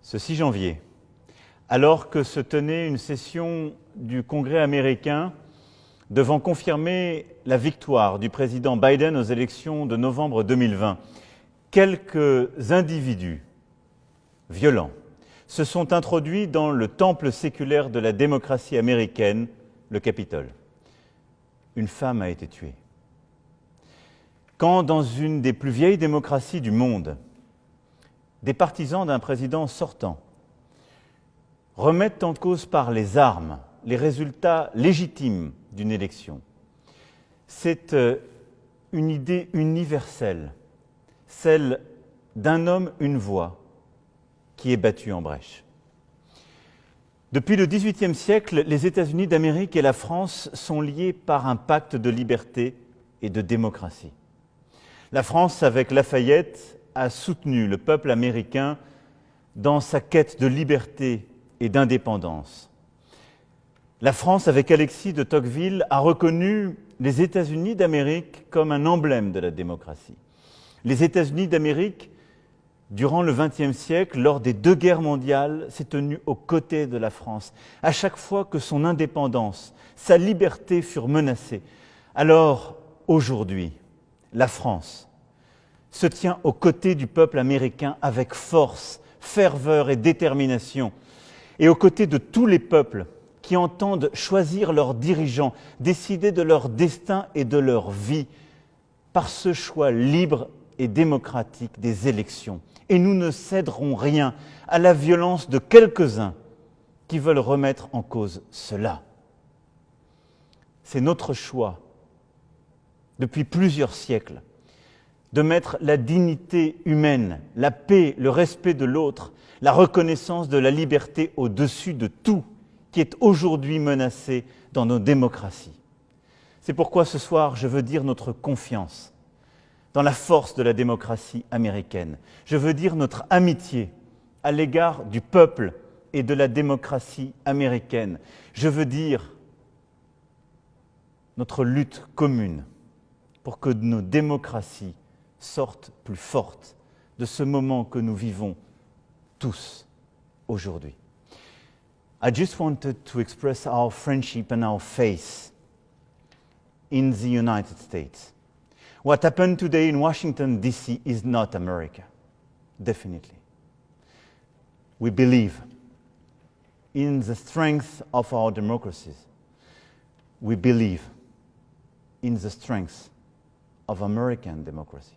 Ce 6 janvier, alors que se tenait une session du Congrès américain devant confirmer la victoire du président Biden aux élections de novembre 2020, quelques individus violents se sont introduits dans le temple séculaire de la démocratie américaine, le Capitole. Une femme a été tuée. Quand, dans une des plus vieilles démocraties du monde, des partisans d'un président sortant remettent en cause par les armes les résultats légitimes d'une élection, c'est une idée universelle, celle d'un homme, une voix, qui est battue en brèche. Depuis le XVIIIe siècle, les États-Unis d'Amérique et la France sont liés par un pacte de liberté et de démocratie. La France, avec Lafayette, a soutenu le peuple américain dans sa quête de liberté et d'indépendance. La France, avec Alexis de Tocqueville, a reconnu les États-Unis d'Amérique comme un emblème de la démocratie. Les États-Unis d'Amérique, durant le XXe siècle, lors des 2 guerres mondiales, s'est tenu aux côtés de la France. À chaque fois que son indépendance, sa liberté furent menacées. Alors, aujourd'hui, la France se tient aux côtés du peuple américain avec force, ferveur et détermination, et aux côtés de tous les peuples qui entendent choisir leurs dirigeants, décider de leur destin et de leur vie par ce choix libre et démocratique des élections. Et nous ne céderons rien à la violence de quelques-uns qui veulent remettre en cause cela. C'est notre choix, depuis plusieurs siècles, de mettre la dignité humaine, la paix, le respect de l'autre, la reconnaissance de la liberté au-dessus de tout qui est aujourd'hui menacé dans nos démocraties. C'est pourquoi ce soir, je veux dire notre confiance dans la force de la démocratie américaine. Je veux dire notre amitié à l'égard du peuple et de la démocratie américaine. Je veux dire notre lutte commune pour que nos démocraties sortent plus fortes de ce moment que nous vivons tous aujourd'hui. I just wanted to express our friendship and our faith in the United States. What happened today in Washington, D.C. is not America, definitely. We believe in the strength of our democracies. We believe in the strength of American democracy.